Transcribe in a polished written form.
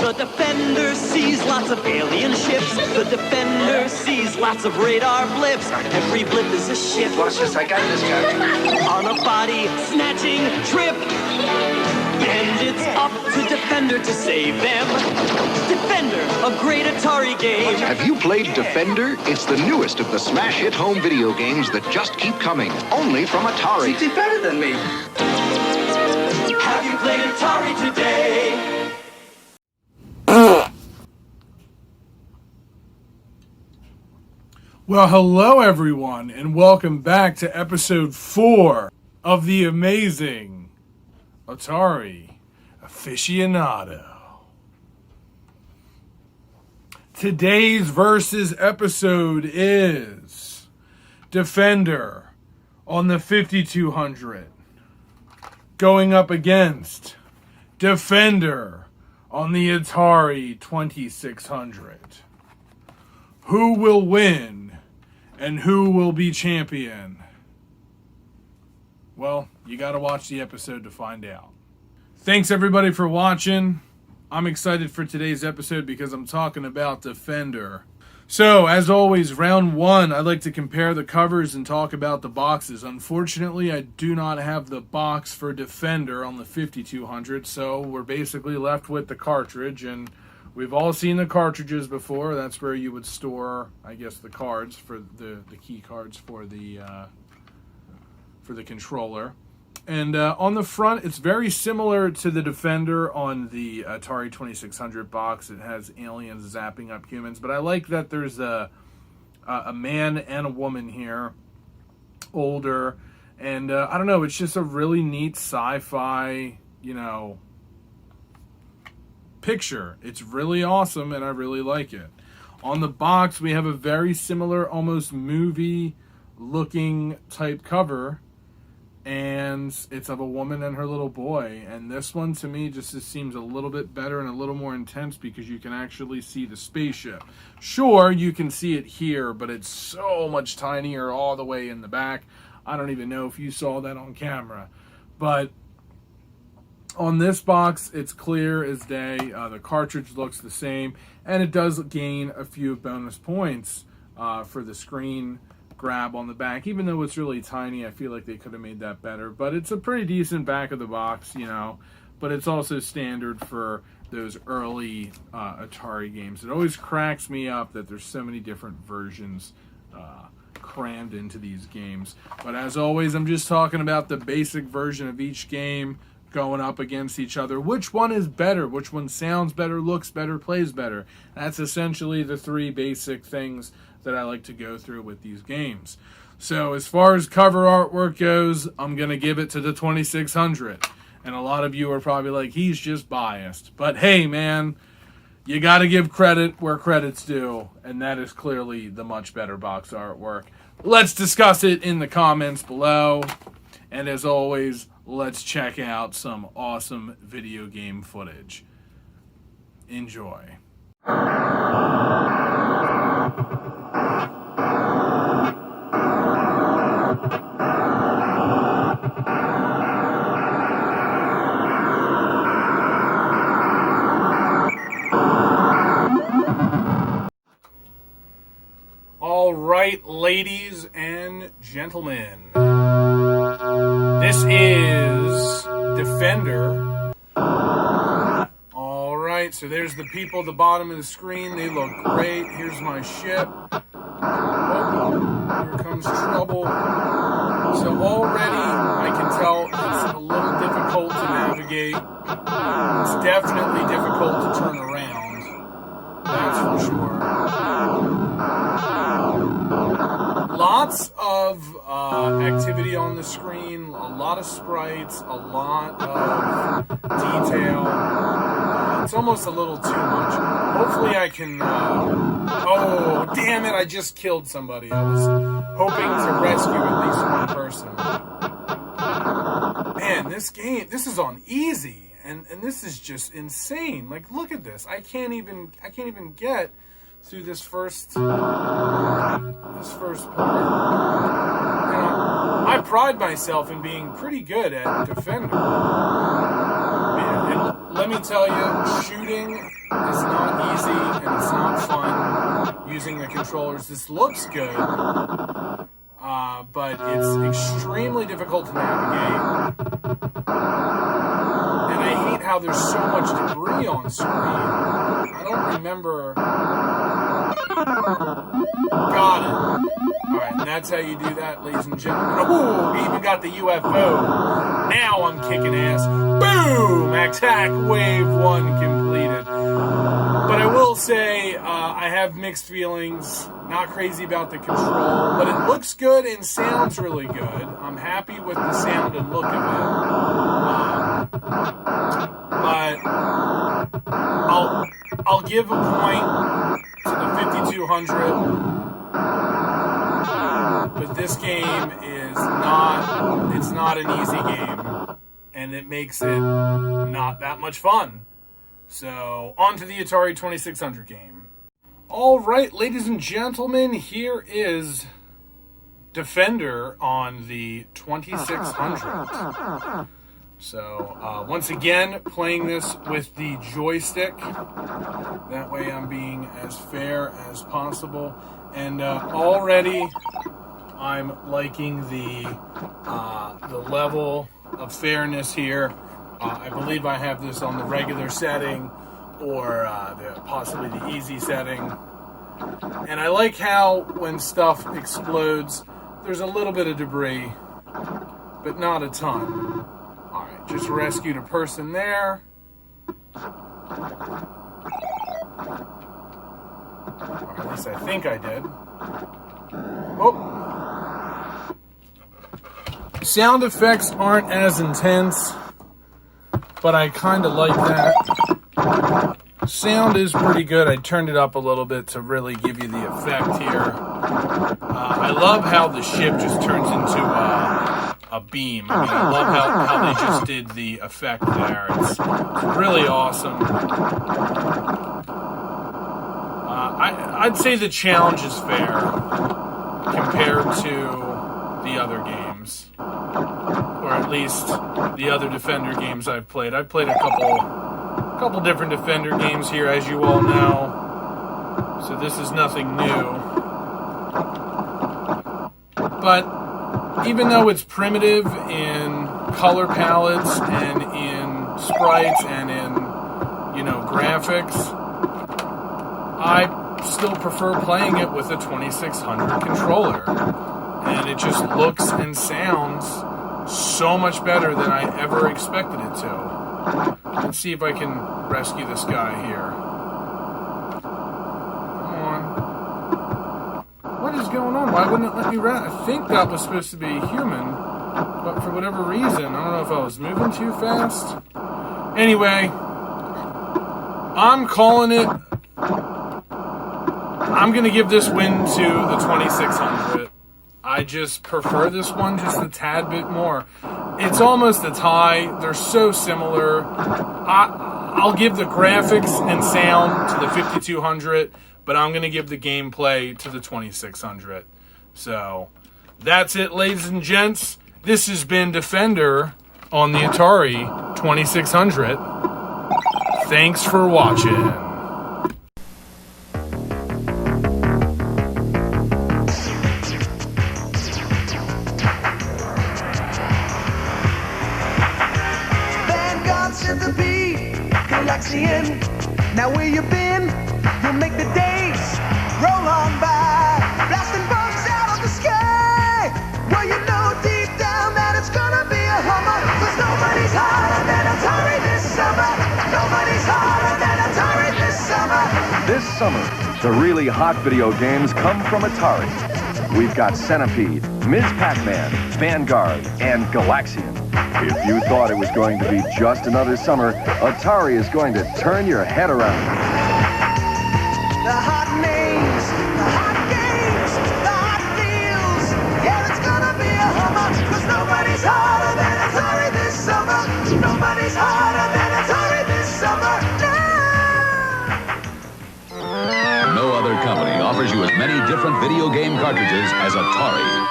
The Defender sees lots of alien ships. The Defender sees lots of radar blips. Every blip is a ship. Watch this, I got this, Captain. On a body snatching trip. And it's up to Defender to save them. Defender, a great Atari game. Have you played Defender? It's the newest of the smash hit home video games that just keep coming. Only from Atari. You did better than me. Have you played Atari today? Well, hello everyone, and welcome back to episode 4 of the amazing Atari Aficionado. Today's versus episode is Defender on the 5200 going up against Defender on the Atari 2600. Who will win and who will be champion? Well, you gotta watch the episode to find out. Thanks everybody for watching. I'm excited for today's episode because I'm talking about Defender. So, as always, round 1, I like to compare the covers and talk about the boxes. Unfortunately, I do not have the box for Defender on the 5200, so we're basically left with the cartridge, and we've all seen the cartridges before. That's where you would store, I guess, the cards for the key cards for the controller. And on the front, it's very similar to the Defender on the Atari 2600 box. It has aliens zapping up humans, but I like that there's a man and a woman here, older, and I don't know, it's just a really neat sci-fi, picture. It's really awesome, and I really like it. On the box, we have a very similar, almost movie-looking type cover, and it's of a woman and her little boy. And this one, to me, just seems a little bit better and a little more intense because you can actually see the spaceship. Sure, you can see it here, but it's so much tinier all the way in the back. I don't even know if you saw that on camera, but on this box, it's clear as day. The cartridge looks the same, and it does gain a few bonus points for the screen grab on the back. Even though it's really tiny, I feel like they could have made that better. But it's a pretty decent back of the box, But it's also standard for those early Atari games. It always cracks me up that there's so many different versions crammed into these games. But as always, I'm just talking about the basic version of each game going up against each other. Which one is better? Which one sounds better, looks better, plays better? That's essentially the 3 basic things that I like to go through with these games. So as far as cover artwork goes, I'm going to give it to the 2600. And a lot of you are probably like, he's just biased. But hey, man, you got to give credit where credit's due. And that is clearly the much better box artwork. Let's discuss it in the comments below. And as always, let's check out some awesome video game footage. Enjoy. All right, ladies and gentlemen. This is Defender. Alright, so there's the people at the bottom of the screen. They look great. Here's my ship. Oh, here comes trouble. So already I can tell it's a little difficult to navigate. It's definitely difficult to turn around. That's for sure. Lots of activity on the screen, a lot of sprites, a lot of detail. It's almost a little too much. Hopefully I can... oh, damn it, I just killed somebody. I was hoping to rescue at least one person. Man, this is on easy, and this is just insane. Like, look at this. I can't even get through this first part. I pride myself in being pretty good at Defender. Man, and let me tell you, shooting is not easy and it's not fun using the controllers. This looks good, but it's extremely difficult to navigate. And I hate how there's so much debris on screen. I don't remember. Got it. Alright, and that's how you do that, ladies and gentlemen. Oh, we even got the UFO. Now I'm kicking ass. Boom! Attack wave 1 completed. But I will say, I have mixed feelings. Not crazy about the control, but it looks good and sounds really good. I'm happy with the sound and look of it. But I'll give a point to the 5200. But this game is not an easy game, and it makes it not that much fun. So, on to the Atari 2600 game. Alright, ladies and gentlemen, here is Defender on the 2600. So, once again, playing this with the joystick. That way I'm being as fair as possible. And already I'm liking the level of fairness here. I believe I have this on the regular setting or possibly the easy setting. And I like how when stuff explodes, there's a little bit of debris, but not a ton. Alright, just rescued a person there. Or at least I think I did. Oh! Sound effects aren't as intense, but I kind of like that. Sound is pretty good. I turned it up a little bit to really give you the effect here. I love how the ship just turns into a beam. I mean, I love how they just did the effect there. It's really awesome. I'd say the challenge is fair compared to the other games, or at least the other Defender games I've played. I've played a couple different Defender games here, as you all know, so this is nothing new. But even though it's primitive in color palettes and in sprites and in, graphics, I still prefer playing it with a 2600 controller. And it just looks and sounds so much better than I ever expected it to. Let's see if I can rescue this guy here. Come on. What is going on? Why wouldn't it let me I think that was supposed to be human, but for whatever reason, I don't know if I was moving too fast. Anyway, I'm calling it. I'm going to give this win to the 2600. I just prefer this one just a tad bit more. It's almost a tie. They're so similar. I'll give the graphics and sound to the 5200, but I'm going to give the gameplay to the 2600. So, that's it, ladies and gents. This has been Defender on the Atari 2600. Thanks for watching. Now where you been? You'll make the days roll on by, blasting bugs out of the sky. Well, you know deep down that it's gonna be a hummer, 'cause nobody's hotter than Atari this summer. Nobody's hotter than Atari this summer. This summer, the really hot video games come from Atari. We've got Centipede, Ms. Pac-Man, Vanguard, and Galaxian. If you thought it was going to be just another summer, Atari is going to turn your head around. The hot names, the hot games, the hot deals. Yeah, it's gonna be a hummer, 'cause nobody's hotter than Atari this summer. Nobody's hotter than Atari this summer. No other company offers you as many different video game cartridges as Atari.